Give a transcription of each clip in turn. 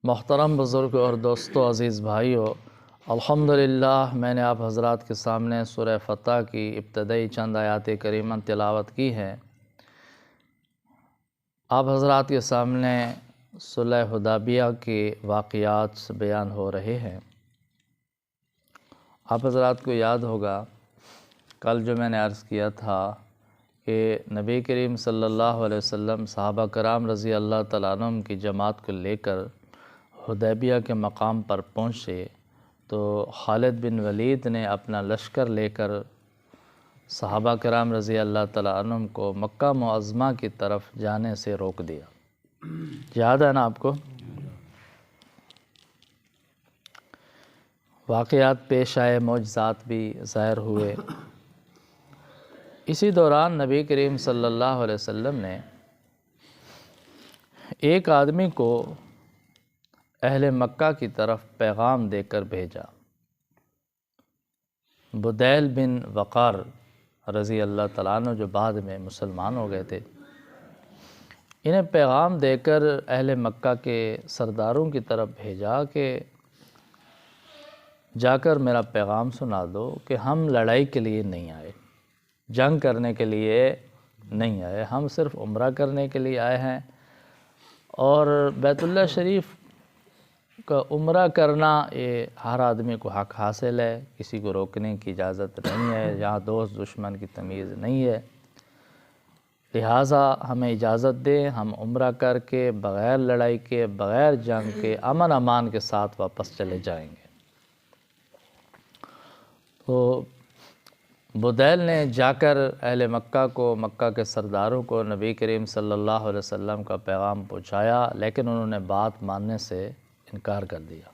محترم بزرگ اور دوستو عزیز بھائیو، الحمدللہ میں نے آپ حضرات کے سامنے سورہ فتح کی ابتدائی چند آیات کریمہ تلاوت کی ہے۔ آپ حضرات کے سامنے صلح حدیبیہ کے واقعات بیان ہو رہے ہیں۔ آپ حضرات کو یاد ہوگا کل جو میں نے عرض کیا تھا کہ نبی کریم صلی اللہ علیہ وسلم صحابہ کرام رضی اللہ تعالیٰ عنہم کی جماعت کو لے کر حدیبیہ کے مقام پر پہنچے تو خالد بن ولید نے اپنا لشکر لے کر صحابہ کرام رضی اللہ تعالیٰ عنہم کو مکہ معظمہ کی طرف جانے سے روک دیا۔ یاد ہے نا آپ کو؟ واقعات پیش آئے، معجزات بھی ظاہر ہوئے۔ اسی دوران نبی کریم صلی اللہ علیہ وسلم نے ایک آدمی کو اہل مکہ کی طرف پیغام دے کر بھیجا۔ بدیل بن وقار رضی اللہ تعالیٰ عنہ جو بعد میں مسلمان ہو گئے تھے، انہیں پیغام دے کر اہل مکہ کے سرداروں کی طرف بھیجا کہ جا کر میرا پیغام سنا دو کہ ہم لڑائی کے لیے نہیں آئے، جنگ کرنے کے لیے نہیں آئے، ہم صرف عمرہ کرنے کے لیے آئے ہیں، اور بیت اللہ شریف کا عمرہ کرنا یہ ہر آدمی کو حق حاصل ہے، کسی کو روکنے کی اجازت نہیں ہے، یہاں دوست دشمن کی تمیز نہیں ہے، لہٰذا ہمیں اجازت دیں، ہم عمرہ کر کے بغیر لڑائی کے، بغیر جنگ کے، امن امان کے ساتھ واپس چلے جائیں گے۔ تو بدیل نے جا کر اہل مکہ کو، مکہ کے سرداروں کو نبی کریم صلی اللہ علیہ وسلم کا پیغام پہنچایا، لیکن انہوں نے بات ماننے سے انکار کر دیا۔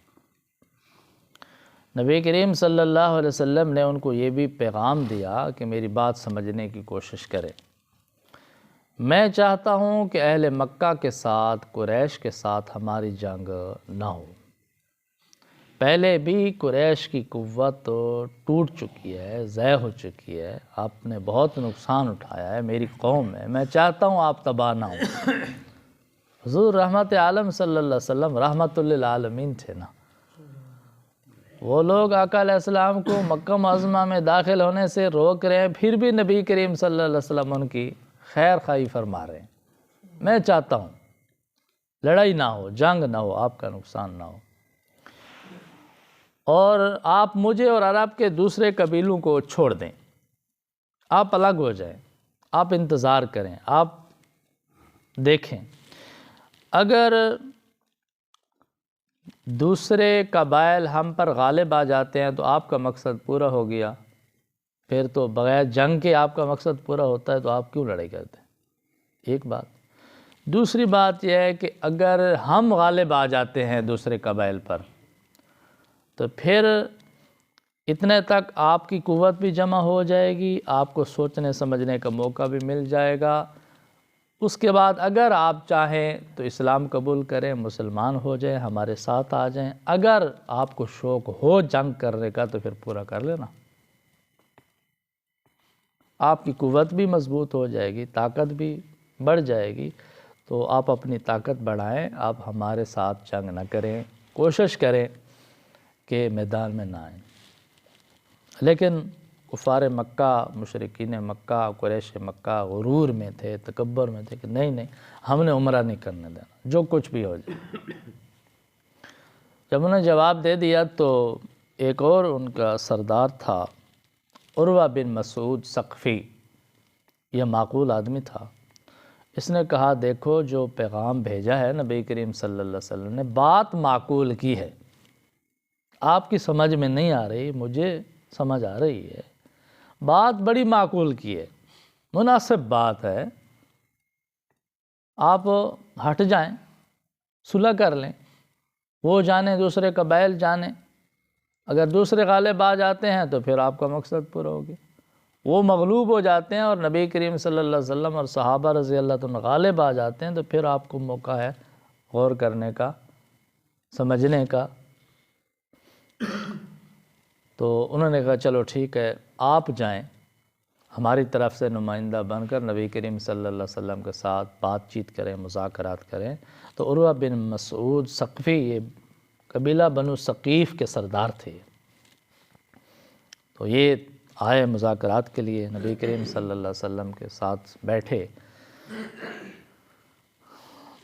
نبی کریم صلی اللہ علیہ وسلم نے ان کو یہ بھی پیغام دیا کہ میری بات سمجھنے کی کوشش کریں، میں چاہتا ہوں کہ اہل مکہ کے ساتھ، قریش کے ساتھ ہماری جنگ نہ ہو۔ پہلے بھی قریش کی قوت ٹوٹ چکی ہے، ضائع ہو چکی ہے، آپ نے بہت نقصان اٹھایا ہے، میری قوم ہے، میں چاہتا ہوں آپ تباہ نہ ہوں۔ حضور رحمت عالم صلی اللہ علیہ وسلم رحمت للعالمین تھے نا، وہ لوگ آقا علیہ السلام کو مکہ معظمہ میں داخل ہونے سے روک رہے ہیں، پھر بھی نبی کریم صلی اللہ علیہ وسلم ان کی خیر خواہی فرما رہے ہیں۔ میں چاہتا ہوں لڑائی نہ ہو، جنگ نہ ہو، آپ کا نقصان نہ ہو، اور آپ مجھے اور عرب کے دوسرے قبیلوں کو چھوڑ دیں، آپ الگ ہو جائیں، آپ انتظار کریں، آپ دیکھیں، اگر دوسرے قبائل ہم پر غالب آ جاتے ہیں تو آپ کا مقصد پورا ہو گیا، پھر تو بغیر جنگ کے آپ کا مقصد پورا ہوتا ہے تو آپ کیوں لڑائی کرتے ہیں؟ ایک بات۔ دوسری بات یہ ہے کہ اگر ہم غالب آ جاتے ہیں دوسرے قبائل پر تو پھر اتنے تک آپ کی قوت بھی جمع ہو جائے گی، آپ کو سوچنے سمجھنے کا موقع بھی مل جائے گا، اس کے بعد اگر آپ چاہیں تو اسلام قبول کریں، مسلمان ہو جائیں، ہمارے ساتھ آ جائیں، اگر آپ کو شوق ہو جنگ کرنے کا تو پھر پورا کر لینا، آپ کی قوت بھی مضبوط ہو جائے گی، طاقت بھی بڑھ جائے گی، تو آپ اپنی طاقت بڑھائیں، آپ ہمارے ساتھ جنگ نہ کریں، کوشش کریں کہ میدان میں نہ آئیں۔ لیکن کفار مکہ، مشرکین مکہ، قریش مکہ غرور میں تھے، تکبر میں تھے کہ نہیں ہم نے عمرہ نہیں کرنے دینا، جو کچھ بھی ہو جائے۔ جب انہوں نے جواب دے دیا تو ایک اور ان کا سردار تھا، عروہ بن مسعود ثقفی، یہ معقول آدمی تھا، اس نے کہا دیکھو جو پیغام بھیجا ہے نبی کریم صلی اللہ علیہ وسلم نے، بات معقول کی ہے، آپ کی سمجھ میں نہیں آ رہی، مجھے سمجھ آ رہی ہے، بات بڑی معقول کی ہے، مناسب بات ہے، آپ ہٹ جائیں، صلح کر لیں، وہ جانے دوسرے قبائل جانے، اگر دوسرے غالب آ جاتے ہیں تو پھر آپ کا مقصد پورا ہو گیا، وہ مغلوب ہو جاتے ہیں اور نبی کریم صلی اللہ علیہ وسلم اور صحابہ رضی اللہ عنہ غالب آ جاتے ہیں تو پھر آپ کو موقع ہے غور کرنے کا، سمجھنے کا۔ تو انہوں نے کہا چلو ٹھیک ہے، آپ جائیں، ہماری طرف سے نمائندہ بن کر نبی کریم صلی اللہ علیہ وسلم کے ساتھ بات چیت کریں، مذاکرات کریں۔ تو عروہ بن مسعود ثقفی، یہ قبیلہ بنو ثقیف کے سردار تھے، تو یہ آئے مذاکرات کے لیے، نبی کریم صلی اللہ علیہ وسلم کے ساتھ بیٹھے۔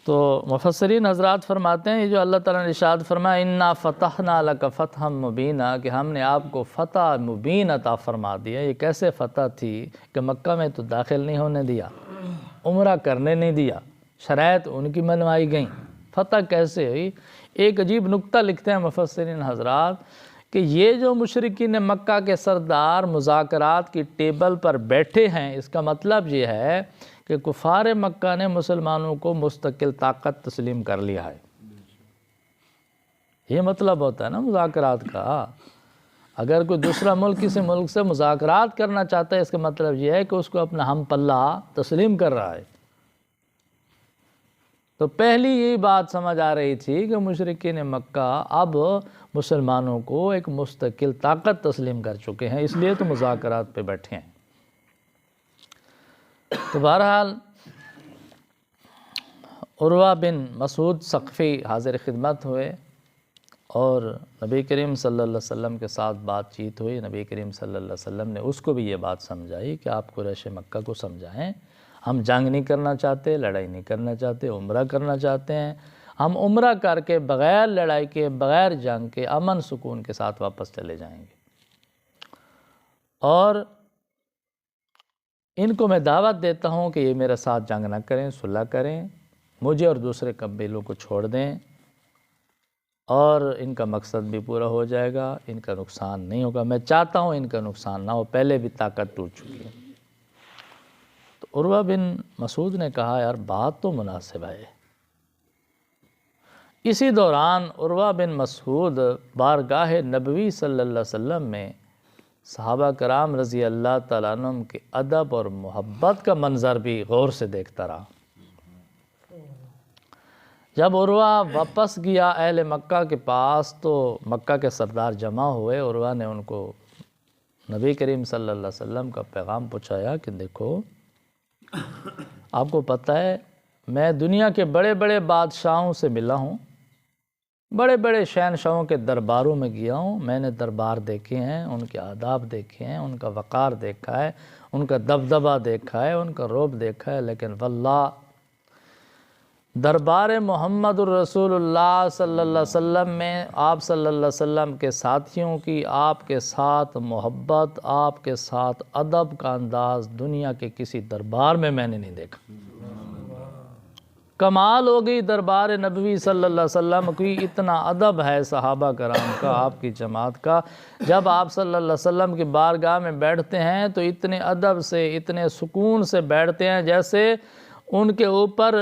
تو مفسرین حضرات فرماتے ہیں، یہ جو اللہ تعالیٰ نے ارشاد فرمایا اِنَّا فَتَحْنَا لَكَ فَتْحًا مُبِينًا، کہ ہم نے آپ کو فتح مبین عطا فرما دیا۔ یہ کیسے فتح تھی کہ مکہ میں تو داخل نہیں ہونے دیا، عمرہ کرنے نہیں دیا، شرائط ان کی منوائی گئیں، فتح کیسے ہوئی؟ ایک عجیب نکتہ لکھتے ہیں مفسرین حضرات کہ یہ جو مشرکین مکہ کے سردار مذاکرات کی ٹیبل پر بیٹھے ہیں، اس کا مطلب یہ ہے کہ کفار مکہ نے مسلمانوں کو مستقل طاقت تسلیم کر لیا ہے۔ یہ مطلب ہوتا ہے نا مذاکرات کا۔ اگر کوئی دوسرا ملک کسی ملک سے مذاکرات کرنا چاہتا ہے، اس کا مطلب یہ ہے کہ اس کو اپنا ہم پلہ تسلیم کر رہا ہے۔ تو پہلی یہی بات سمجھ آ رہی تھی کہ مشرکین مکہ اب مسلمانوں کو ایک مستقل طاقت تسلیم کر چکے ہیں، اس لیے تو مذاکرات پہ بیٹھے ہیں۔ تو بہرحال عروہ بن مسعود ثقفی حاضر خدمت ہوئے اور نبی کریم صلی اللہ علیہ وسلم کے ساتھ بات چیت ہوئی۔ نبی کریم صلی اللہ علیہ وسلم نے اس کو بھی یہ بات سمجھائی کہ آپ قریش مکہ کو سمجھائیں، ہم جنگ نہیں کرنا چاہتے، لڑائی نہیں کرنا چاہتے، عمرہ کرنا چاہتے ہیں۔ ہم عمرہ کر کے بغیر لڑائی کے، بغیر جنگ کے، امن سکون کے ساتھ واپس چلے جائیں گے۔ اور ان کو میں دعوت دیتا ہوں کہ یہ میرے ساتھ جنگ نہ کریں، صلح کریں، مجھے اور دوسرے قبیلوں کو چھوڑ دیں، اور ان کا مقصد بھی پورا ہو جائے گا، ان کا نقصان نہیں ہوگا۔ میں چاہتا ہوں ان کا نقصان نہ ہو، پہلے بھی طاقت ٹوٹ چکی ہے۔ تو عروہ بن مسعود نے کہا یار بات تو مناسب ہے۔ اسی دوران عروہ بن مسعود بارگاہ نبوی صلی اللہ علیہ وسلم میں صحابہ کرام رضی اللہ تعالیٰ عنہم کے ادب اور محبت کا منظر بھی غور سے دیکھتا رہا۔ جب عروہ واپس گیا اہل مکہ کے پاس تو مکہ کے سردار جمع ہوئے۔ عروہ نے ان کو نبی کریم صلی اللہ علیہ وسلم کا پیغام پہنچایا کہ دیکھو آپ کو پتہ ہے میں دنیا کے بڑے بڑے بادشاہوں سے ملا ہوں، بڑے بڑے شہنشاہوں کے درباروں میں گیا ہوں، میں نے دربار دیکھے ہیں، ان کے آداب دیکھے ہیں، ان کا وقار دیکھا ہے، ان کا دبدبہ دیکھا ہے، ان کا رعب دیکھا ہے، لیکن واللہ دربار محمد الرسول اللہ صلی اللہ علیہ وسلم میں آپ صلی اللہ علیہ وسلم کے ساتھیوں کی آپ کے ساتھ محبت، آپ کے ساتھ ادب کا انداز دنیا کے کسی دربار میں نے نہیں دیکھا۔ کمال ہو گئی دربار نبوی صلی اللہ علیہ وسلم کی، اتنا ادب ہے صحابہ کرام کا، آپ کی جماعت کا۔ جب آپ صلی اللہ علیہ وسلم کی بارگاہ میں بیٹھتے ہیں تو اتنے ادب سے، اتنے سکون سے بیٹھتے ہیں جیسے ان کے اوپر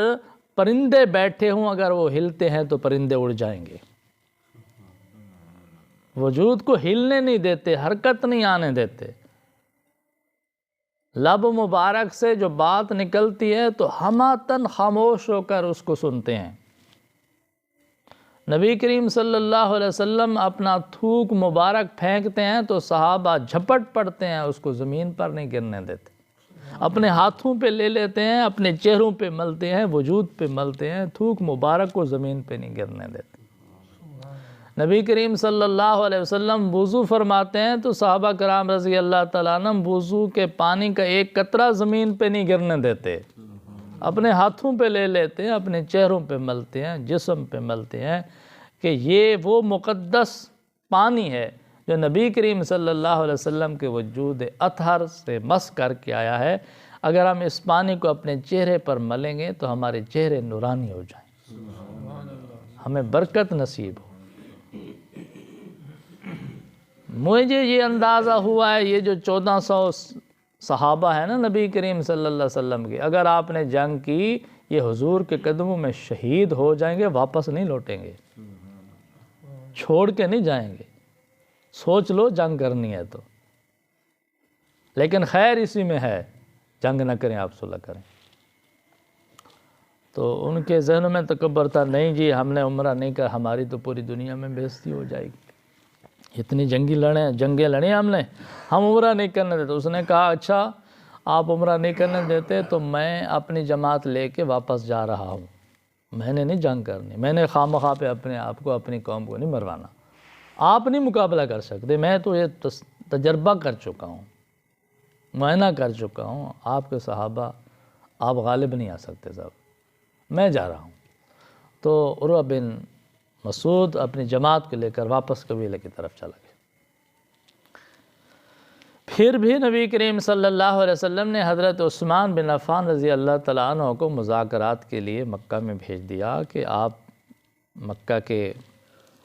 پرندے بیٹھے ہوں، اگر وہ ہلتے ہیں تو پرندے اڑ جائیں گے۔ وجود کو ہلنے نہیں دیتے، حرکت نہیں آنے دیتے۔ لب مبارک سے جو بات نکلتی ہے تو ہماتن خاموش ہو کر اس کو سنتے ہیں۔ نبی کریم صلی اللہ علیہ وسلم اپنا تھوک مبارک پھینکتے ہیں تو صحابہ جھپٹ پڑتے ہیں، اس کو زمین پر نہیں گرنے دیتے، اپنے ہاتھوں پہ لے لیتے ہیں، اپنے چہروں پہ ملتے ہیں، وجود پہ ملتے ہیں، تھوک مبارک کو زمین پہ نہیں گرنے دیتے۔ نبی کریم صلی اللہ علیہ وسلم وضو فرماتے ہیں تو صحابہ کرام رضی اللہ تعالیٰ عنہ وضو کے پانی کا ایک قطرہ زمین پہ نہیں گرنے دیتے، اپنے ہاتھوں پہ لے لیتے ہیں، اپنے چہروں پہ ملتے ہیں، جسم پہ ملتے ہیں، کہ یہ وہ مقدس پانی ہے جو نبی کریم صلی اللہ علیہ وسلم کے وجود اطہر سے مس کر کے آیا ہے۔ اگر ہم اس پانی کو اپنے چہرے پر ملیں گے تو ہمارے چہرے نورانی ہو جائیں، ہمیں برکت نصیب ہو۔ مجھے یہ اندازہ ہوا ہے یہ جو 1400 صحابہ ہیں نا نبی کریم صلی اللہ علیہ وسلم کے، اگر آپ نے جنگ کی یہ حضور کے قدموں میں شہید ہو جائیں گے، واپس نہیں لوٹیں گے، چھوڑ کے نہیں جائیں گے۔ سوچ لو جنگ کرنی ہے تو، لیکن خیر اسی میں ہے، جنگ نہ کریں، آپ صلح کریں۔ تو ان کے ذہنوں میں تکبر تھا، نہیں جی ہم نے عمرہ نہیں کر، ہماری تو پوری دنیا میں بے عزتی ہو جائے گی، اتنی جنگیں لڑیں ہم نے، ہم عمرہ نہیں کرنے دیتے۔ اس نے کہا اچھا آپ عمرہ نہیں کرنے دیتے تو میں اپنی جماعت لے کے واپس جا رہا ہوں، میں نے نہیں جنگ کرنی، میں نے خواہ مخواہ پہ اپنے آپ کو اپنی قوم کو نہیں مروانا، آپ نہیں مقابلہ کر سکتے، میں تو یہ تجربہ کر چکا ہوں، معائنہ کر چکا ہوں، آپ کے صحابہ آپ غالب نہیں آ سکتے صاحب، میں جا رہا ہوں۔ تو عروہ بن مسعود اپنی جماعت کو لے کر واپس قبیلے کی طرف چلا گیا۔ پھر بھی نبی کریم صلی اللہ علیہ وسلم نے حضرت عثمان بن عفان رضی اللہ تعالیٰ عنہ کو مذاکرات کے لیے مکہ میں بھیج دیا کہ آپ مکہ کے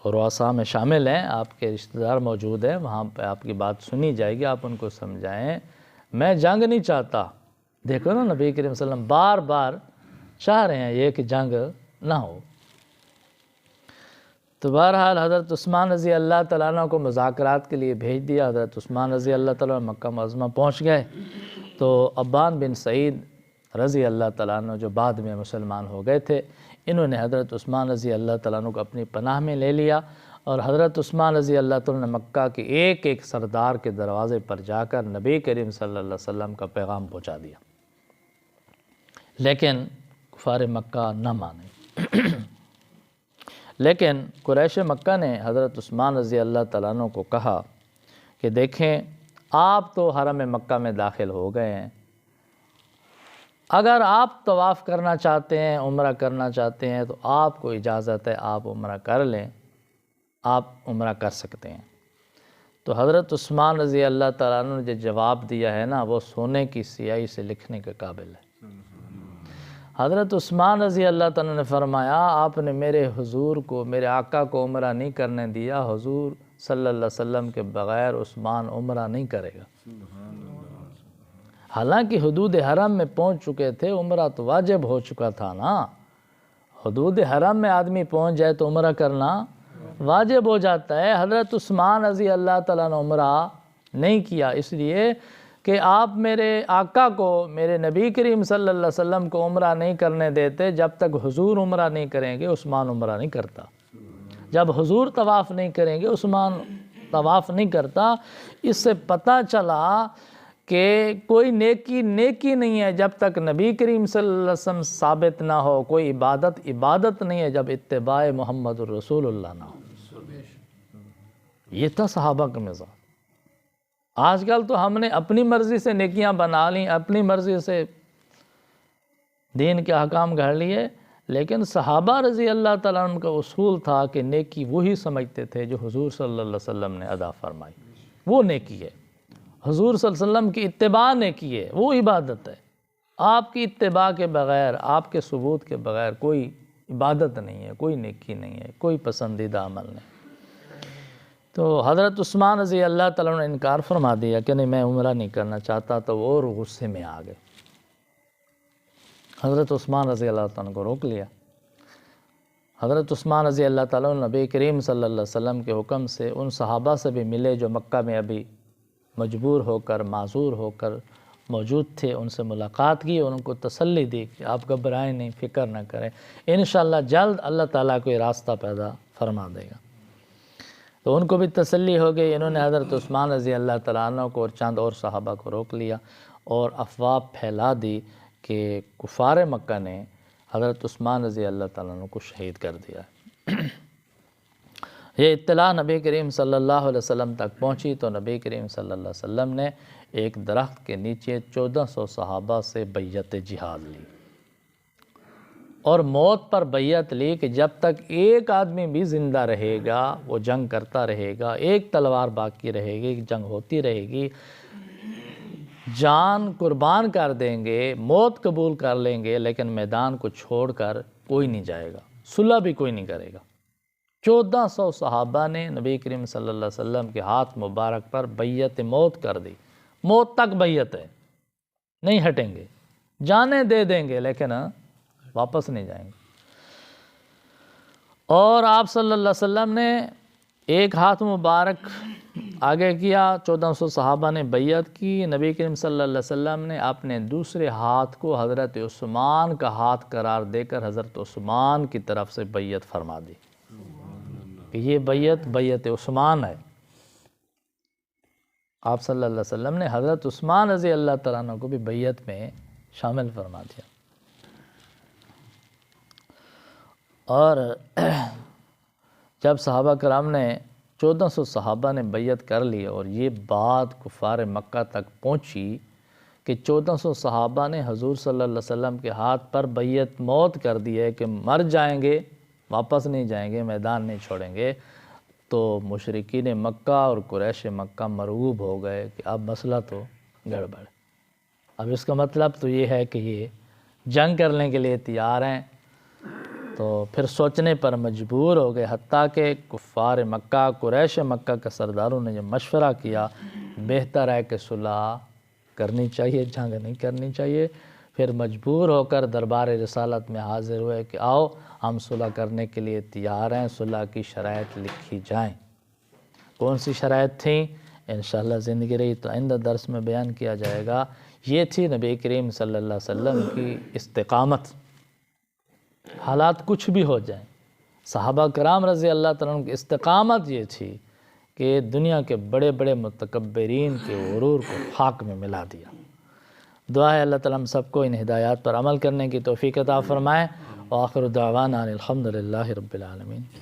رؤساء میں شامل ہیں، آپ کے رشتہ دار موجود ہیں، وہاں پہ آپ کی بات سنی جائے گی، آپ ان کو سمجھائیں، میں جنگ نہیں چاہتا۔ دیکھو نا نبی کریم صلی اللہ علیہ وسلم بار بار چاہ رہے ہیں یہ کہ جنگ نہ ہو۔ تو بہرحال حضرت عثمان رضی اللہ تعالیٰ عنہ کو مذاکرات کے لیے بھیج دیا۔ حضرت عثمان رضی اللہ تعالیٰ عنہ مکہ معظمہ پہنچ گئے تو ابان بن سعید رضی اللہ تعالیٰ عنہ جو بعد میں مسلمان ہو گئے تھے، انہوں نے حضرت عثمان رضی اللہ تعالیٰ عنہ کو اپنی پناہ میں لے لیا، اور حضرت عثمان رضی اللہ تعالیٰ عنہ نے مکہ کے ایک ایک سردار کے دروازے پر جا کر نبی کریم صلی اللہ علیہ وسلم کا پیغام پہنچا دیا، لیکن کفار مکہ نہ مانے۔ لیکن قریش مکہ نے حضرت عثمان رضی اللہ تعالیٰ عنہ کو کہا کہ دیکھیں آپ تو حرم مکہ میں داخل ہو گئے ہیں، اگر آپ طواف کرنا چاہتے ہیں، عمرہ کرنا چاہتے ہیں تو آپ کو اجازت ہے، آپ عمرہ کر لیں، آپ عمرہ کر سکتے ہیں۔ تو حضرت عثمان رضی اللہ تعالیٰ عنہ نے جو جواب دیا ہے نا، وہ سونے کی سیاہی سے لکھنے کے قابل ہے۔ حضرت عثمان رضی اللہ تعالیٰ نے فرمایا آپ نے میرے حضور کو، میرے آقا کو عمرہ نہیں کرنے دیا، حضور صلی اللہ علیہ وسلم کے بغیر عثمان عمرہ نہیں کرے گا۔ حالانکہ حدود حرم میں پہنچ چکے تھے، عمرہ تو واجب ہو چکا تھا نا، حدود حرم میں آدمی پہنچ جائے تو عمرہ کرنا واجب ہو جاتا ہے۔ حضرت عثمان رضی اللہ تعالیٰ نے عمرہ نہیں کیا، اس لیے کہ آپ میرے آقا کو، میرے نبی کریم صلی اللہ علیہ وسلم کو عمرہ نہیں کرنے دیتے، جب تک حضور عمرہ نہیں کریں گے عثمان عمرہ نہیں کرتا، جب حضور طواف نہیں کریں گے عثمان طواف نہیں کرتا۔ اس سے پتہ چلا کہ کوئی نیکی نہیں ہے جب تک نبی کریم صلی اللہ علیہ وسلم ثابت نہ ہو، کوئی عبادت نہیں ہے جب اتباع محمد الرسول اللہ نہ ہو۔ یہ تھا صحابہ کا مزاج۔ آج کل تو ہم نے اپنی مرضی سے نیکیاں بنا لیں، اپنی مرضی سے دین کے احکام گھڑ لیے، لیکن صحابہ رضی اللہ تعالیٰ عنہ کا اصول تھا کہ نیکی وہی سمجھتے تھے جو حضور صلی اللہ علیہ وسلم نے ادا فرمائی، وہ نیکی ہے۔ حضور صلی اللہ علیہ وسلم کی اتباع نیکی ہے، وہ عبادت ہے۔ آپ کی اتباع کے بغیر، آپ کے ثبوت کے بغیر کوئی عبادت نہیں ہے، کوئی نیکی نہیں ہے، کوئی پسندیدہ عمل نہیں۔ تو حضرت عثمان رضی اللہ تعالیٰ نے انکار فرما دیا کہ نہیں میں عمرہ نہیں کرنا چاہتا، تو وہ اور غصے میں آ گئے۔ حضرت عثمان رضی اللہ تعالیٰ کو روک لیا۔ حضرت عثمان رضی اللہ تعالیٰ نبی کریم صلی اللہ علیہ وسلم کے حکم سے ان صحابہ سے بھی ملے جو مکہ میں ابھی مجبور ہو کر، معذور ہو کر موجود تھے، ان سے ملاقات کی اور ان کو تسلی دی کہ آپ گھبرائیں نہیں، فکر نہ کریں، انشاءاللہ جلد اللہ تعالیٰ کوئی راستہ پیدا فرما دے گا۔ تو ان کو بھی تسلی ہو گئی۔ انہوں نے حضرت عثمان رضی اللہ تعالیٰ عنہ کو اور چند اور صحابہ کو روک لیا اور افواہ پھیلا دی کہ کفار مکہ نے حضرت عثمان رضی اللہ تعالیٰ عنہ کو شہید کر دیا۔ یہ اطلاع نبی کریم صلی اللہ علیہ وسلم تک پہنچی تو نبی کریم صلی اللہ علیہ وسلم نے ایک درخت کے نیچے 1400 صحابہ سے بیعت جہاد لی اور موت پر بیعت لی کہ جب تک ایک آدمی بھی زندہ رہے گا وہ جنگ کرتا رہے گا، ایک تلوار باقی رہے گی، جنگ ہوتی رہے گی، جان قربان کر دیں گے، موت قبول کر لیں گے، لیکن میدان کو چھوڑ کر کوئی نہیں جائے گا، صلح بھی کوئی نہیں کرے گا۔ 1400 صحابہ نے نبی کریم صلی اللہ علیہ وسلم کے ہاتھ مبارک پر بیعت موت کر دی۔ موت تک بیعت ہے، نہیں ہٹیں گے، جانیں دے دیں گے لیکن واپس نہیں جائیں گے۔ اور آپ صلی اللہ علیہ وسلم نے ایک ہاتھ مبارک آگے کیا، 1400 صحابہ نے بیعت کی، نبی کریم صلی اللہ علیہ وسلم نے اپنے دوسرے ہاتھ کو حضرت عثمان کا ہاتھ قرار دے کر حضرت عثمان کی طرف سے بیعت فرما دی کہ یہ بیعت عثمان ہے۔ آپ صلی اللہ علیہ وسلم نے حضرت عثمان رضی اللہ تعالیٰ عنہ کو بھی بیعت میں شامل فرما دیا. اور جب صحابہ کرام نے 1400 صحابہ نے بیعت کر لی اور یہ بات کفار مکہ تک پہنچی کہ 1400 صحابہ نے حضور صلی اللہ علیہ وسلم کے ہاتھ پر بیعت موت کر دی ہے کہ مر جائیں گے، واپس نہیں جائیں گے، میدان نہیں چھوڑیں گے، تو مشرکین مکہ اور قریش مکہ مرعوب ہو گئے کہ اب مسئلہ تو گڑبڑ. اب اس کا مطلب تو یہ ہے کہ یہ جنگ کرنے کے لیے تیار ہیں. تو پھر سوچنے پر مجبور ہو گئے، حتیٰ کہ کفار مکہ قریش مکہ کے سرداروں نے یہ مشورہ کیا بہتر ہے کہ صلح کرنی چاہیے، جنگ نہیں کرنی چاہیے. پھر مجبور ہو کر دربار رسالت میں حاضر ہوئے کہ آؤ ہم صلح کرنے کے لیے تیار ہیں، صلح کی شرائط لکھی جائیں. کون سی شرائط تھیں؟ انشاءاللہ زندگی رہی تو آئندہ درس میں بیان کیا جائے گا. یہ تھی نبی کریم صلی اللہ علیہ وسلم کی استقامت. حالات کچھ بھی ہو جائیں، صحابہ کرام رضی اللہ تعالیٰ عنہ کی استقامت یہ تھی کہ دنیا کے بڑے بڑے متکبرین کے غرور کو خاک میں ملا دیا. دعا ہے اللہ تعالیٰ ہم سب کو ان ہدایات پر عمل کرنے کی توفیق عطا فرمائے. وآخر دعوانا الحمدللہ رب العالمین.